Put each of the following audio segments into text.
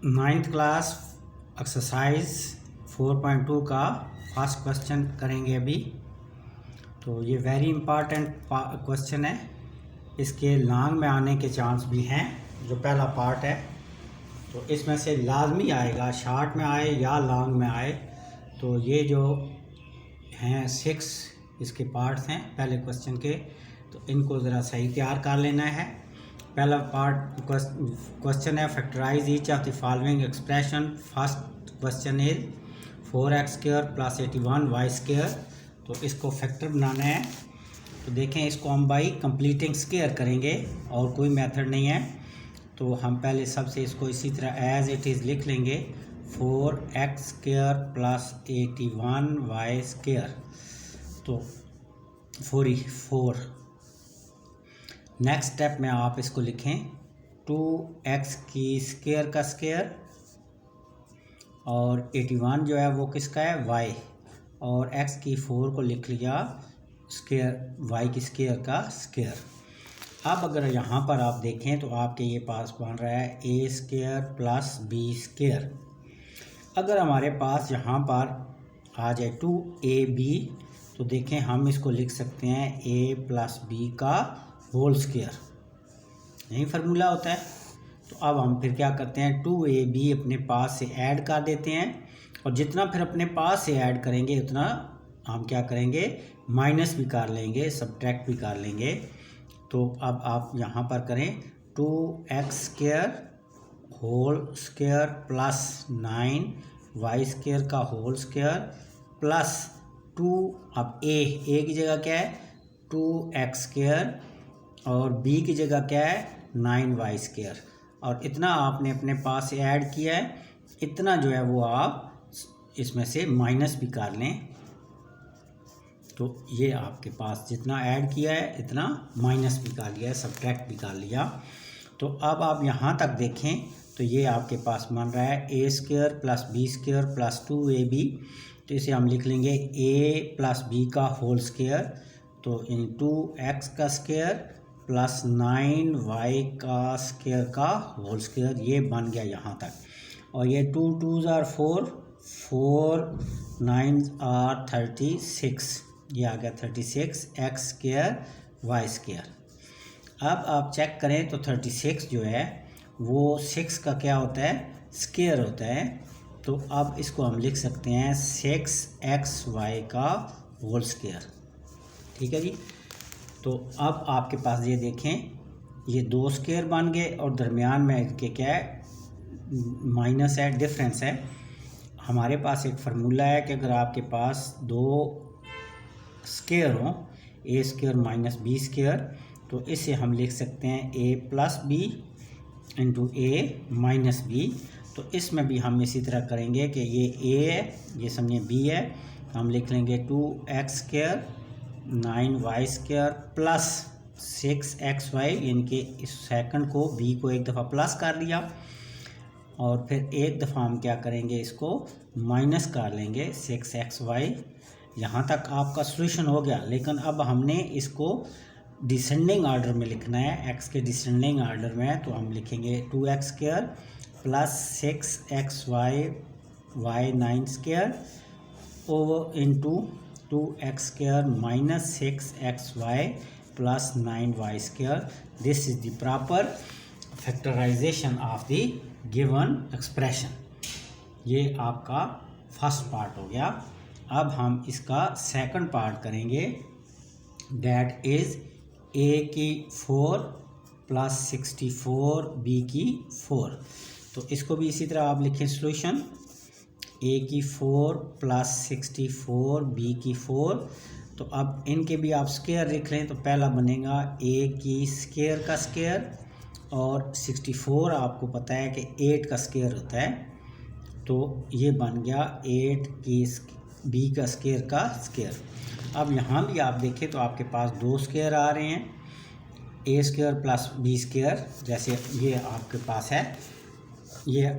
Ninth class exercise 4.2 का first question करेंगे अभी। तो ये वेरी इम्पॉर्टेंट क्वेश्चन है, इसके लॉन्ग में आने के चांस भी हैं। जो पहला पार्ट है तो इसमें से लाजमी आएगा, शॉर्ट में आए या लॉन्ग में आए। तो ये जो हैं 6 इसके पार्ट्स हैं पहले क्वेश्चन के, तो इनको ज़रा सही तैयार कर लेना है। पहला पार्ट क्वेश्चन है factorise each of the following expression. First question is 4x² + 81y²। तो इसको फैक्टर बनाना है। तो देखें, इसको हम बाई कंप्लीटिंग स्क्वायर करेंगे और कोई मेथड नहीं है। तो हम पहले सबसे इसको इसी तरह एज इट इज़ लिख लेंगे, 4x² + 81y²। तो 44। नेक्स्ट स्टेप में आप इसको लिखें 2x² का स्क्वायर और 81 जो है वो किसका है, y, और x4 को लिख लिया स्क्वायर, y की स्क्वायर का स्क्वायर। अब अगर यहाँ पर आप देखें तो आपके ये पास बन रहा है a² + b²। अगर हमारे पास यहाँ पर आ जाए 2ab, तो देखें हम इसको लिख सकते हैं a + b का होल स्क्वायर, यही फार्मूला होता है। तो अब हम फिर क्या करते हैं, 2ab अपने पास से ऐड कर देते हैं, और जितना फिर अपने पास से ऐड करेंगे उतना हम क्या करेंगे, माइनस भी कर लेंगे, सब्ट्रैक्ट भी कर लेंगे। तो अब आप यहाँ पर करें 2x² होल स्क्वायर + 9y² का होल स्क्वायर प्लस 2, अब a की जगह क्या है 2x² और b की जगह क्या है 9y², और इतना आपने अपने पास से ऐड किया है, इतना जो है वो आप इसमें से माइनस भी कर लें। तो ये आपके पास जितना ऐड किया है इतना माइनस भी कर लिया है, सब्ट्रैक्ट भी कर लिया। तो अब आप यहाँ तक देखें तो ये आपके पास बन रहा है a² + b² + 2ab। तो इसे हम लिख लेंगे a + b का होल स्क्वायर, तो इन 2x का स्क्वायर + 9y का स्क्वायर का होल स्क्वायर, ये बन गया यहाँ तक। और ये 2 2s are 4, 4 9s are 36, ये आ गया 36x² y²। अब आप चेक करें तो 36 जो है वो 6 का क्या होता है, स्क्वायर होता है। तो अब इसको हम लिख सकते हैं 6xy का होल स्क्वायर। ठीक है जी। तो अब आपके पास ये देखें, ये 2 स्क्वायर बन गए और दरमियान में इनके क्या है, माइनस है, डिफरेंस है। हमारे पास एक फार्मूला है कि अगर आपके पास 2 स्क्वायर हों, a² - b², तो इसे हम लिख सकते हैं a + b × a - b। तो इसमें भी हम इसी तरह करेंगे कि ये a है, ये समझे b है, तो हम लिख लेंगे 2x² 9y² प्लस 6xy, यानी कि इस सेकंड को b को एक दफ़ा प्लस कर लिया, और फिर एक दफ़ा हम क्या करेंगे, इसको माइनस कर लेंगे 6xy। यहाँ तक आपका सॉल्यूशन हो गया। लेकिन अब हमने इसको डिसेंडिंग ऑर्डर में लिखना है, x के डिसेंडिंग ऑर्डर में। तो हम लिखेंगे 2x² + 6xy y 9² over into 2x² - 6xy + 9y²। This is the proper factorisation of the given expression. ये आपका फर्स्ट पार्ट हो गया। अब हम इसका सेकंड पार्ट करेंगे, दैट इज a4 + 64 b4। तो इसको भी इसी तरह आप लिखें सॉल्यूशन, a4 + 64 b4। तो अब इनके भी आप स्क्वायर लिख लें, तो पहला बनेगा a² का स्क्वायर, और 64 आपको पता है कि 8 का स्क्वायर होता है, तो ये बन गया 8 b का स्क्वायर का स्क्वायर। अब यहाँ भी आप देखें तो आपके पास 2 स्क्वायर आ रहे हैं, a² + b²। जैसे ये आपके पास है, ये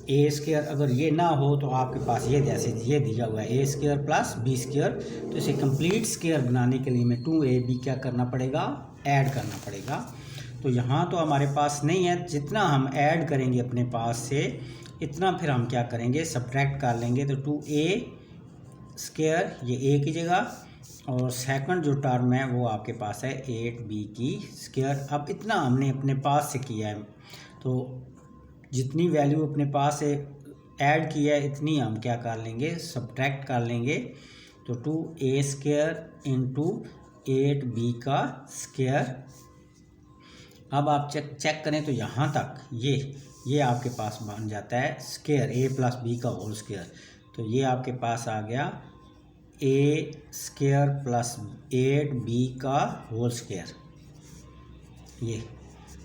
a², अगर ये ना हो तो आपके पास ये जैसे ये दिया हुआ है a² + b²। तो इसे कंप्लीट स्क्वायर बनाने के लिए में 2ab क्या करना पड़ेगा, ऐड करना पड़ेगा। तो यहाँ तो हमारे पास नहीं है, जितना हम ऐड करेंगे अपने पास से इतना फिर हम क्या करेंगे, सब्ट्रैक्ट कर लेंगे। तो 2a स्क्वायर ये a की जगह, और सेकंड जो टर्म है वो आपके पास है 8b की स्क्वायर। अब इतना हमने अपने पास से किया है, तो जितनी वैल्यू अपने पास से ऐड किया है इतनी हम क्या कर लेंगे, सब्ट्रैक्ट कर लेंगे। तो 2a स्क्वायर इंटू 8b का स्क्वायर। अब आप चेक करें तो यहाँ तक ये आपके पास बन जाता है स्क्वायर a प्लस बी का होल स्क्वायर। तो ये आपके पास आ गया a स्क्वायर प्लस 8b का होल स्क्वायर ये,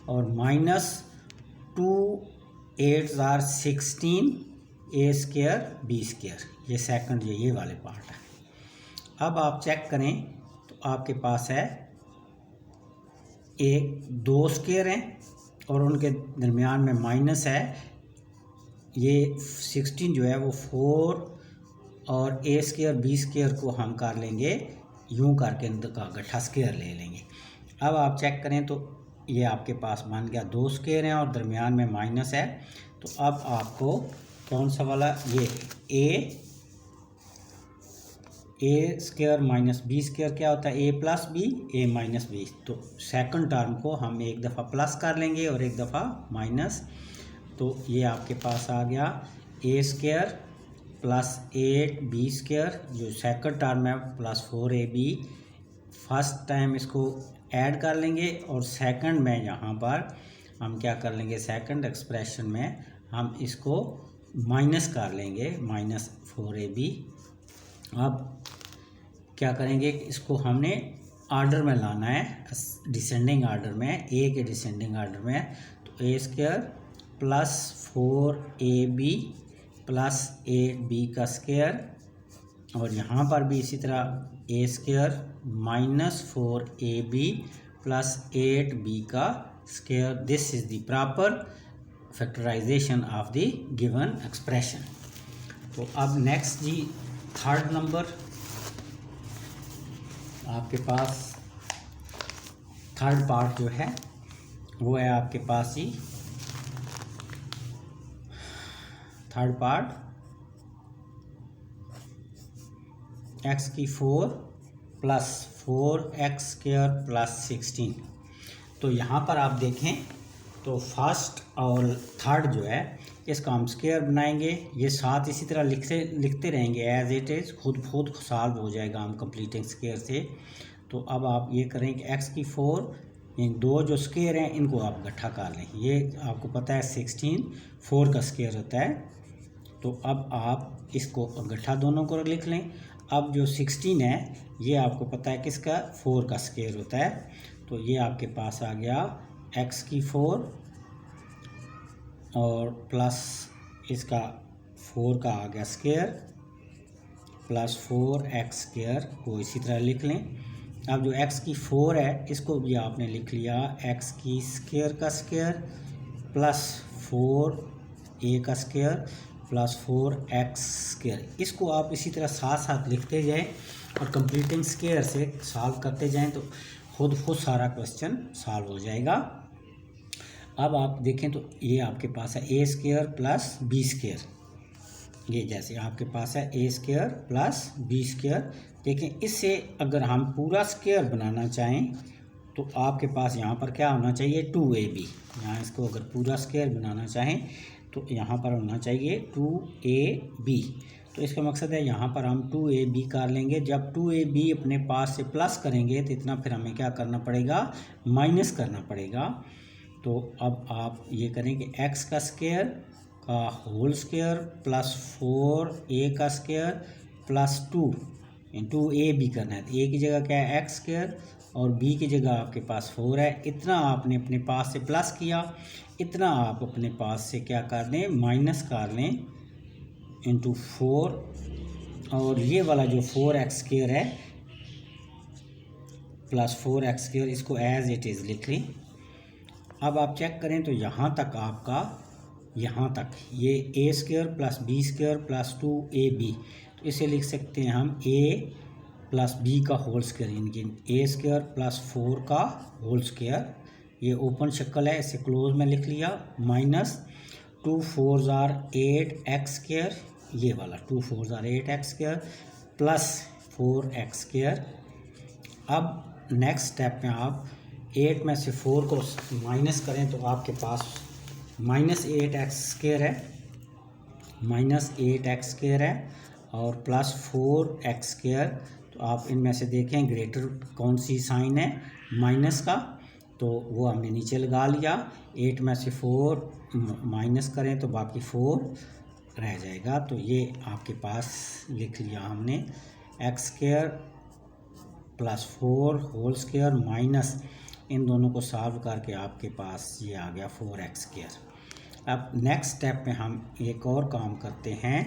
और minus 2 8 jar 16 a square b square, ये सेकंड ये वाले पार्ट है। अब आप चेक करें तो आपके पास है एक 2 स्क्वायर हैं और उनके दरमियान में माइनस है। ये 16 जो है वो 4 और a स्क्वायर b स्क्वायर को हम कर लेंगे यूं करके इनका गट्ठा स्क्वायर ले लेंगे। अब आप चेक करें तो ये आपके पास बन गया 2 स्क्वायर हैं और दरमियान में माइनस है। तो अब आपको कौन सा वाला, ये a square minus b square क्या होता है, a plus B a minus B. तो सेकंड टर्म को हम एक दफ़ा प्लस कर लेंगे और एक दफ़ा माइनस। तो ये आपके पास आ गया a square plus 8b square, जो सेकंड टर्म है, प्लस 4ab। फर्स्ट टाइम इसको ऐड कर लेंगे और सेकंड में यहाँ पर हम क्या कर लेंगे, सेकंड एक्सप्रेशन में हम इसको माइनस कर लेंगे, माइनस 4ab। अब क्या करेंगे, इसको हमने ऑर्डर में लाना है, डिसेंडिंग ऑर्डर में, ए के डिसेंडिंग ऑर्डर में। तो a square plus 4ab plus 8b का स्क्वायर, और यहाँ पर भी इसी तरह a square minus 4ab plus 8b का square. This is the proper factorisation of the given expression. तो अब नेक्स्ट जी थर्ड नंबर आपके पास, थर्ड पार्ट जो है वो है आपके पास ही थर्ड पार्ट x की 4 प्लस 4x स्क्वायर प्लस 16। तो यहाँ पर आप देखें तो फर्स्ट और थर्ड जो है इसका हम स्क्वायर बनाएंगे, ये साथ इसी तरह लिखते रहेंगे एज इट इज़, खुद सॉल्व हो जाएगा हम कंप्लीटिंग स्क्वायर से। तो अब आप ये करें कि x की 4 इन दो जो स्क्वायर हैं इनको आप इकट्ठा कर लें। ये आपको पता है 16 4 का स्क्वायर होता है। तो अब आप इसको इकट्ठा दोनों को लिख लें। अब जो 16 है ये आपको पता है किसका, 4 का स्क्वायर होता है। तो ये आपके पास आ गया x की 4 और प्लस इसका 4 का आ गया स्क्वायर प्लस 4x स्क्वायर को इसी तरह लिख लें। अब जो x की 4 है इसको भी आपने लिख लिया x की स्क्वायर का स्क्वायर प्लस 4a का स्क्वायर प्लस 4x स्क्वायर। इसको आप इसी तरह साथ साथ लिखते जाएं और कंप्लीटिंग स्क्वायर से सॉल्व करते जाएं तो खुद सारा क्वेश्चन सॉल्व हो जाएगा। अब आप देखें तो ये आपके पास है a square plus b square, ये जैसे आपके पास है a square plus b square. देखें इससे अगर हम पूरा स्क्वायर बनाना चाहें तो आपके पास यहाँ पर क्या होना चाहिए, 2ab। यहाँ इसको अगर पूरा स्क्वायर बनाना चाहें तो यहाँ पर होना चाहिए 2ab। तो इसका मकसद है यहाँ पर हम 2ab कर लेंगे। जब 2ab अपने पास से प्लस करेंगे तो इतना फिर हमें क्या करना पड़ेगा, माइनस करना पड़ेगा। तो अब आप ये करें कि x का स्क्वायर का होल स्क्वायर प्लस 4a का स्क्वायर प्लस 2 इंटू ab करना है। तो a की जगह क्या है x स्क्वायर और b की जगह आपके पास 4 है। इतना आपने अपने पास से प्लस किया, इतना आप अपने पास से क्या कर दें, माइनस कर लें इंटू 4। और ये वाला जो 4x स्क्वायर है प्लस 4x स्क्वायर इसको एज इट इज़ लिख लें। अब आप चेक करें तो यहाँ तक आपका, यहाँ तक ये a square plus b square plus 2ab, तो इसे लिख सकते हैं हम a प्लस b का होल स्क्वायर, यानी a स्क्वायर प्लस 4 का होल स्क्वायर ये ओपन शक्ल है, इसे क्लोज में लिख लिया। माइनस 2 4 ज़ार 8x², ये वाला 2 4 ज़ार 8x² प्लस 4x²। अब नेक्स्ट स्टेप में आप 8 में से 4 को माइनस करें तो आपके पास -8x² है, -8x² है और प्लस 4x²। तो आप इनमें से देखें ग्रेटर कौन सी साइन है, माइनस का, तो वो हमने नीचे लगा लिया। 8 में से 4 माइनस करें तो बाकी 4 रह जाएगा। तो ये आपके पास लिख लिया हमने x² plus 4 whole square minus इन दोनों को सॉल्व करके आपके पास ये आ गया 4x²। अब नेक्स्ट स्टेप में हम एक और काम करते हैं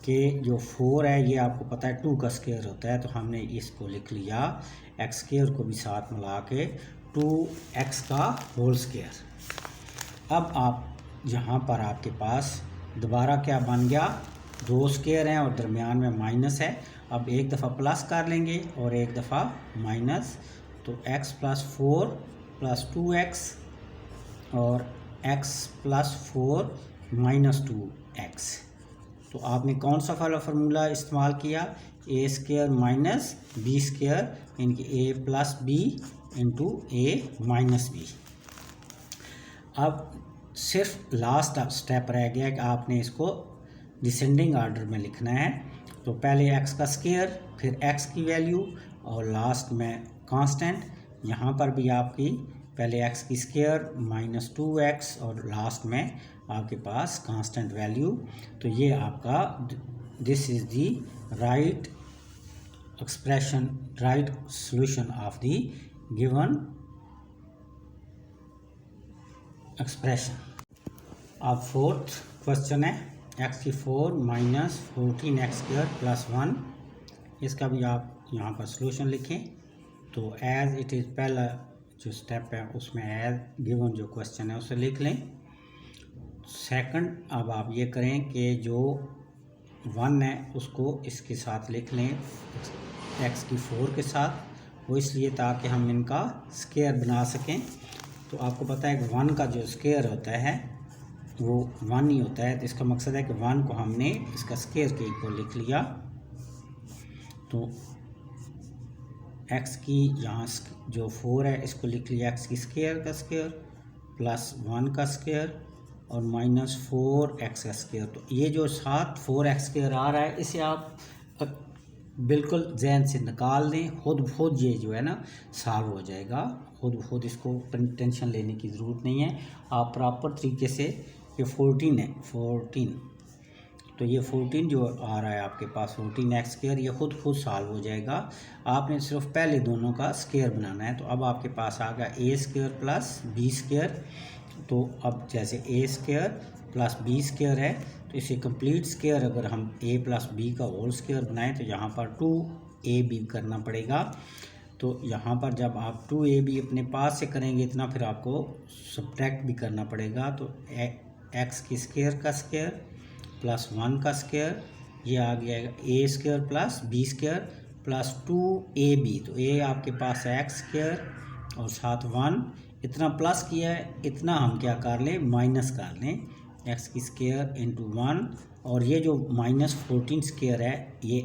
कि जो 4 है ये आपको पता है 2 का स्क्वायर होता है, तो हमने इसको लिख लिया x² को भी साथ मिला के 2x का होल स्क्वायर। अब आप यहाँ पर आपके पास दोबारा क्या बन गया, 2 स्क्वायर हैं और दरमियान में माइनस है। अब एक दफ़ा प्लस कर लेंगे और एक दफ़ा माइनस, तो x प्लस 4 प्लस 2x और x प्लस 4 माइनस 2x। तो आपने कौन सा वाला फार्मूला इस्तेमाल किया, a² माइनस b² इनकी a plus b into a minus b। अब सिर्फ लास्ट स्टेप रह गया कि आपने इसको डिसेंडिंग ऑर्डर में लिखना है। तो पहले x का स्क्वायर, फिर x की वैल्यू और लास्ट में कांस्टेंट। यहाँ पर भी आपकी पहले x की स्क्वायर माइनस 2x और लास्ट में आपके पास कांस्टेंट वैल्यू। तो ये आपका this is the right expression, right solution of the given expression. अब फोर्थ क्वेश्चन है x⁴ माइनस 14x² प्लस 1। इसका भी आप यहाँ पर सॉल्यूशन लिखें। तो एज इट इज़, पहला जो स्टेप है उसमें एज गिवन जो क्वेश्चन है उसे लिख लें। सेकंड, अब आप ये करें कि जो 1 है उसको इसके साथ लिख लें x⁴ के साथ, वो इसलिए ताकि हम इनका स्क्वायर बना सकें। तो आपको पता है कि 1 का जो स्क्वायर होता है वो 1 ही होता है, तो इसका मकसद है कि 1 को हमने इसका स्क्वायर के इक्वल लिख लिया। तो x की यहाँ जो 4 है इसको लिख लिया x की स्क्वायर का स्क्वायर प्लस 1 का स्क्वायर और माइनस 4x का स्क्वायर। तो ये जो साथ 4x² आ रहा है इसे आप बिल्कुल जहन से निकाल दें, खुद ये जो है ना सॉल्व हो जाएगा, खुद इसको टेंशन लेने की ज़रूरत नहीं है। आप प्रॉपर तरीके से, ये 14 है 14, तो ये 14 जो आ रहा है आपके पास 14x², ये खुद सॉल्व हो जाएगा। आपने सिर्फ पहले दोनों का स्क्वायर बनाना है। तो अब आपके पास आ गया a² प्लस b²। तो अब जैसे a² प्लस b² है तो इसे कंप्लीट स्क्वायर अगर हम a प्लस b का होल स्क्वायर बनाएं तो यहाँ पर 2ab करना पड़ेगा। तो यहाँ पर जब आप 2ab अपने पास से करेंगे इतना, फिर आपको सब्ट्रैक्ट भी करना पड़ेगा। तो x की स्क्वायर का स्क्वायर प्लस 1 का स्क्वायर, ये आ गया a² plus b² plus 2ab। तो a आपके पास है x² और साथ 1, इतना प्लस किया है, इतना हम क्या कर लें, माइनस कर लें, x की स्क्वायर इंटू 1। और ये जो -14² है ये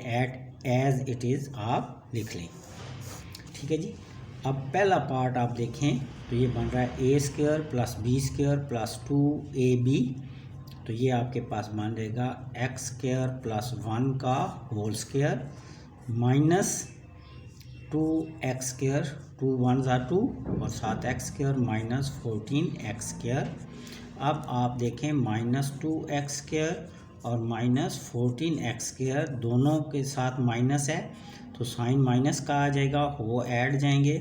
एज इट इज़ आप लिख लें। ठीक है जी। अब पहला पार्ट आप देखें तो ये बन रहा है a² plus b² plus 2ab। तो ये आपके पास बन रहेगा x² प्लस 1 का होल स्क्वायर माइनस 2x², 2 1 ज़ा 2 और साथ x² माइनस 14x²। अब आप देखें -2x² और माइनस 14x² दोनों के साथ माइनस है, तो साइन माइनस का आ जाएगा, वो ऐड जाएंगे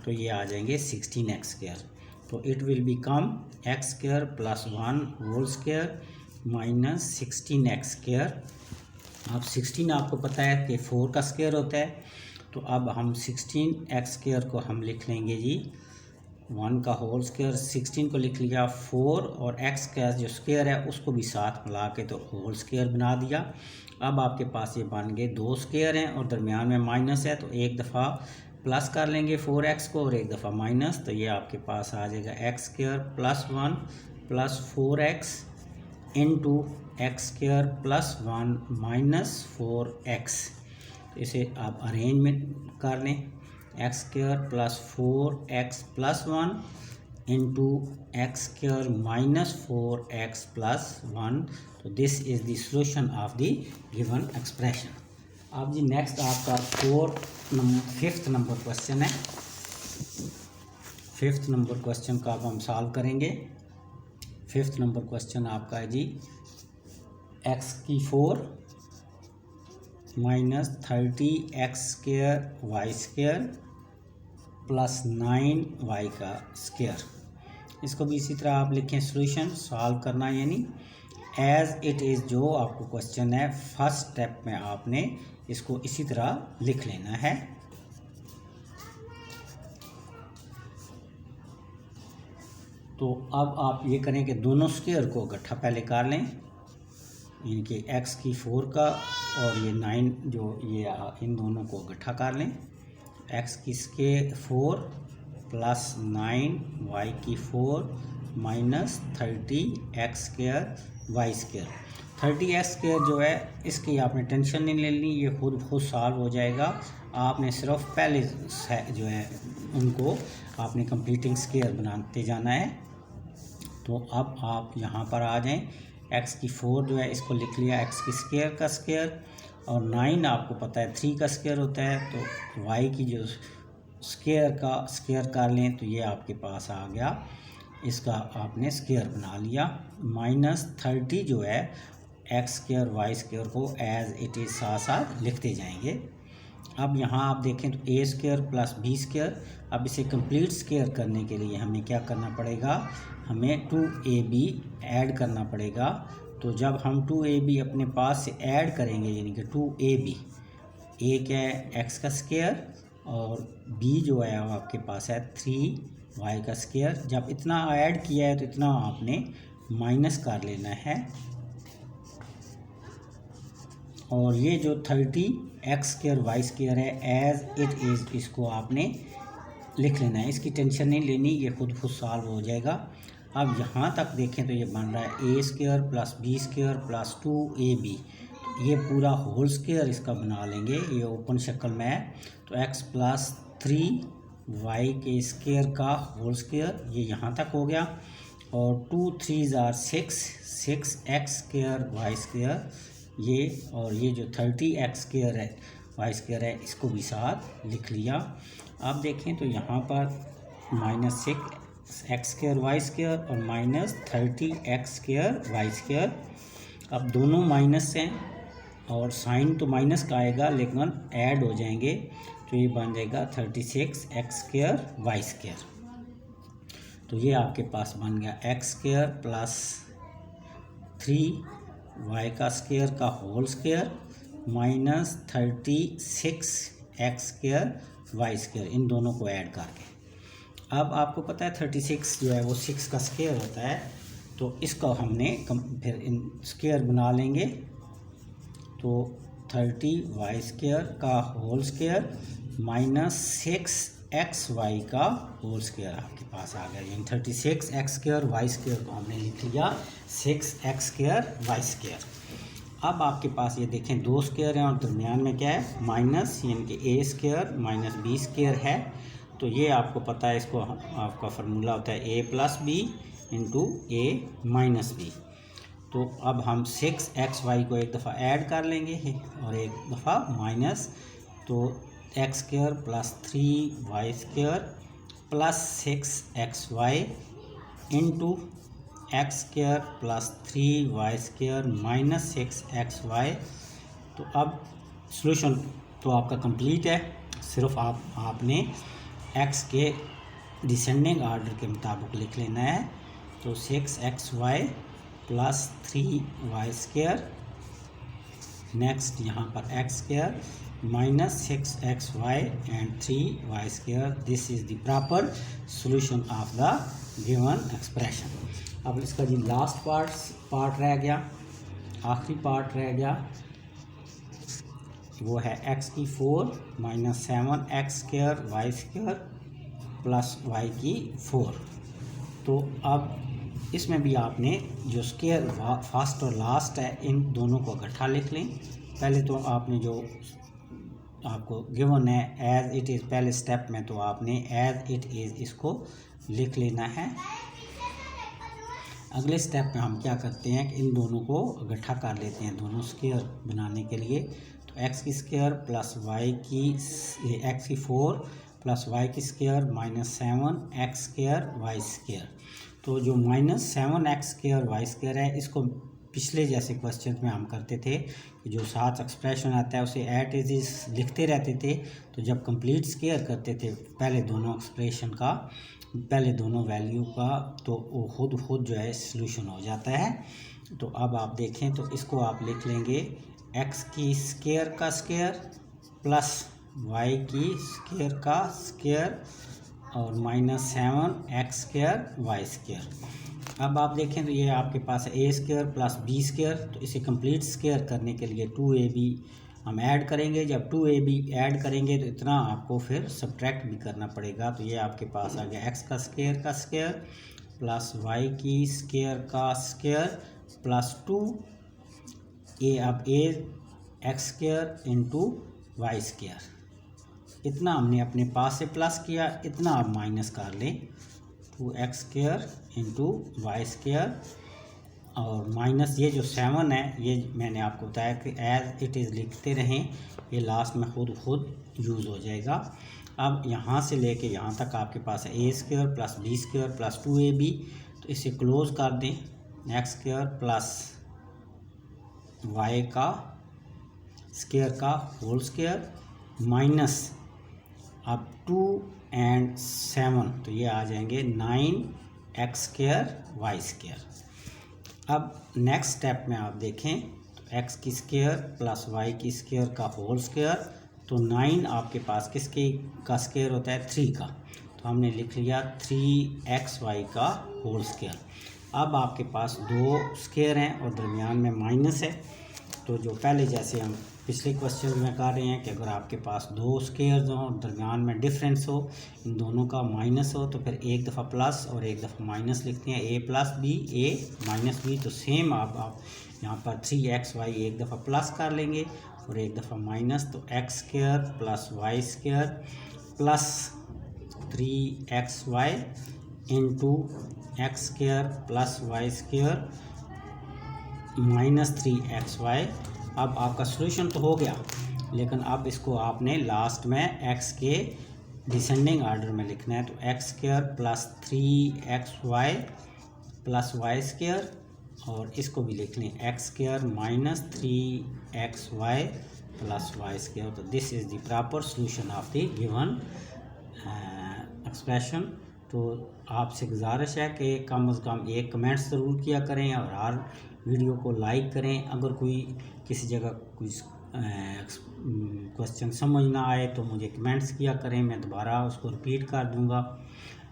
तो ये आ जाएंगे 16x²। तो it will become x² plus 1 whole square minus 16x²। अब 16 आपको पता है कि 4 का स्क्वायर होता है। तो अब हम 16x² को हम लिख लेंगे जी 1 का होल स्क्वायर, 16 को लिख लिया 4 और x का जो स्क्वायर है उसको भी साथ मिला के तो होल स्क्वायर बना दिया। अब आपके पास ये बन गए 2 स्क्वायर हैं और दरमियान में माइनस है, तो एक दफ़ा प्लस कर लेंगे 4x को और एक दफ़ा माइनस, तो ये आपके पास आ जाएगा x square plus 1 plus 4x into x square plus 1 minus 4x। तो इसे आप अरेंजमेंट कर लें, x square plus 4x plus 1 into x square minus 4x plus 1। तो this is the solution of the given expression. अब जी next आपका fifth number question है। Fifth number question का अब हम सॉल्व करेंगे। फिफ्थ नंबर क्वेश्चन आपका है जी x⁴ minus 30x square Y square plus 9y का स्क्वायर। इसको भी इसी तरह आप लिखें, सॉल्यूशन सॉल्व करना, यानी एज इट इज़ जो आपको क्वेश्चन है फर्स्ट स्टेप में आपने इसको इसी तरह लिख लेना है। तो अब आप ये करें कि दोनों स्क्वायर को इकट्ठा पहले कर लें, यानी कि x⁴ का और ये 9 जो ये इन दोनों को इकट्ठा कर लें। x⁴ plus 9y⁴ minus 30x square Y square. 30x square जो है इसकी आपने टेंशन नहीं लेनी, ये खुद सॉल्व हो जाएगा। आपने सिर्फ पहले जो है उनको आपने कंप्लीटिंग स्क्वायर बनाते जाना है। तो अब आप यहाँ पर आ जाएं, x⁴ जो है इसको लिख लिया x² का स्क्वायर, और 9 आपको पता है 3 का स्क्वायर होता है, तो y की जो स्क्वायर का स्क्वायर कर लें तो ये आपके पास आ गया, इसका आपने स्क्वायर बना लिया। माइनस 30 जो है x² y² को एज इट इज़ साथ साथ लिखते जाएंगे। अब यहाँ आप देखें तो a² प्लस b²। अब इसे कंप्लीट स्क्वायर करने के लिए हमें क्या करना पड़ेगा, हमें 2ab ऐड करना पड़ेगा। तो जब हम 2ab अपने पास से ऐड करेंगे, यानी कि 2ab, a क्या है x का स्क्वायर और b जो है वो आपके पास है 3y का स्क्वायर। जब इतना ऐड किया है तो इतना आपने माइनस कर लेना है, और ये जो 30x² y² है एज इट इज़ इसको आपने लिख लेना है, इसकी टेंशन नहीं लेनी, ये खुद सॉल्व हो जाएगा। अब यहाँ तक देखें तो ये बन रहा है a² plus b² plus 2ab, ये पूरा होल स्क्वायर इसका बना लेंगे, ये ओपन शक्ल में है। तो x प्लस 3y के स्क्वायर का होल स्क्वायर, ये यहाँ तक हो गया, और 2 3 = 6x² y², ये और ये जो 30x² है y² है इसको भी साथ लिख लिया। अब देखें तो यहाँ पर माइनस 6x² y² और माइनस 30x² y²। अब दोनों माइनस हैं और साइन तो माइनस का आएगा लेकिन ऐड हो जाएंगे, तो ये बन जाएगा 36x² y²। तो ये आपके पास बन गया x² प्लस 3y का स्क्वायर का whole square minus 36x² y², इन दोनों को ऐड करके। अब आपको पता है 36 जो है वो 6 का स्क्वायर होता है, तो इसका हमने फिर इन स्क्वायर बना लेंगे। तो 30y² का होल स्क्वायर माइनस 6xy का होल स्क्वायर आपके पास आ गया, यानी 36x² y² को हमने लिख लिया 6x² y²। अब आपके पास ये देखें दो स्क्वायर हैं और दरमियान में क्या है माइनस, यानी कि a² माइनस b² है। तो ये आपको पता है, इसको आपका फार्मूला होता है a plus B into a minus B. तो अब हम 6xy को एक दफ़ा ऐड कर लेंगे और एक दफ़ा माइनस, तो x² plus 3y² plus 6xy into x² plus 3y² minus 6xy। तो अब सॉल्यूशन तो आपका कंप्लीट है, सिर्फ आपने x के डिसेंडिंग ऑर्डर के मुताबिक लिख लेना है। तो 6xy प्लस 3y², नेक्स्ट यहाँ पर x² minus 6xy and 3y²। This is the proper solution of the given expression. अब इसका जी लास्ट पार्ट रह गया, आखिरी पार्ट रह गया। वो है x की 4 minus 7x square Y square plus y की 4। तो अब इसमें भी आपने जो स्क्वायर फर्स्ट और लास्ट है इन दोनों को इकट्ठा लिख लें। पहले तो आपने जो आपको गिवन है एज इट इज़, पहले स्टेप में तो आपने एज इट इज़ इसको लिख लेना है। अगले स्टेप में हम क्या करते हैं कि इन दोनों को इकट्ठा कर लेते हैं दोनों स्क्वायर बनाने के लिए। तो x की स्क्वायर प्लस वाई की x की 4 प्लस वाई की square minus 7x square Y square. तो जो minus 7x square Y square है इसको पिछले जैसे क्वेश्चन में हम करते थे कि जो साथ एक्सप्रेशन आता है उसे एट इज लिखते रहते थे। तो जब कंप्लीट स्क्वायर करते थे पहले दोनों एक्सप्रेशन का, पहले दोनों वैल्यू का, तो वो खुद जो है सॉल्यूशन हो जाता है। तो अब आप देखें तो इसको आप लिख लेंगे x की स्क्वायर का स्क्वायर प्लस y की स्क्वायर का स्क्वायर और minus 7x square Y square. अब आप देखें तो ये आपके पास है a square plus b square. तो इसे कंप्लीट स्क्वायर करने के लिए 2ab हम ऐड करेंगे। जब 2ab ऐड करेंगे तो इतना आपको फिर सब्ट्रैक्ट भी करना पड़ेगा। तो ये आपके पास आ गया x का स्क्वायर प्लस y की स्क्वायर का स्क्वायर प्लस 2 ये अब a x square into y square. इतना हमने अपने पास से प्लस किया, इतना आप माइनस कर लें 2x square into y square और माइनस ये जो 7 है ये मैंने आपको बताया कि एज इट इज़ लिखते रहें, ये लास्ट में खुद यूज़ हो जाएगा। अब यहाँ से लेके यहाँ तक आपके पास है a square plus b square plus 2ab। तो इसे क्लोज कर दें एक्स स्क्वायर प्लस वाई का स्क्वायर का होल स्क्वायर माइनस अब 2 एंड 7 तो ये आ जाएंगे 9x स्क्वायर वाई स्क्वायर। अब नेक्स्ट स्टेप में आप देखें तो x की स्क्वायर प्लस y की स्क्वायर का होल स्क्वायर। तो 9 आपके पास किसके का स्क्वायर होता है 3 का, तो हमने लिख लिया 3xy का होल स्क्वायर। अब आपके पास दो स्क्वायर हैं और दरमियान में माइनस है। तो जो पहले जैसे हम पिछले क्वेश्चन में कर रहे हैं कि अगर आपके पास दो स्क्वायर्स हों और दरमियान में डिफरेंस हो, इन दोनों का माइनस हो, तो फिर एक दफ़ा प्लस और एक दफ़ा माइनस लिखते हैं, a plus B a minus B. तो सेम आप यहाँ पर 3xy एक दफ़ा प्लस कर लेंगे और एक दफ़ा माइनस। तो x square plus y square plus 3xy into x square plus y square minus 3xy। अब आपका सॉल्यूशन तो हो गया, लेकिन अब इसको आपने लास्ट में x के डिसेंडिंग ऑर्डर में लिखना है। तो x square plus 3xy plus y square और इसको भी लिख लें x square minus 3xy plus y square. तो this is the proper solution of the given expression. तो आपसे गुजारिश है कि कम से कम एक कमेंट्स ज़रूर किया करें और हर वीडियो को लाइक करें। अगर कोई किसी जगह कुछ क्वेश्चन समझ ना आए तो मुझे कमेंट्स किया करें, मैं दोबारा उसको रिपीट कर दूंगा।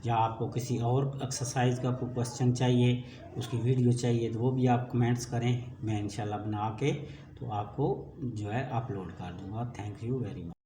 या आपको किसी और एक्सरसाइज का कोई क्वेश्चन चाहिए, उसकी वीडियो चाहिए, तो वो भी आप कमेंट्स करें, मैं इंशाल्लाह बना के तो आपको जो है अपलोड कर दूंगा। Thank you very much.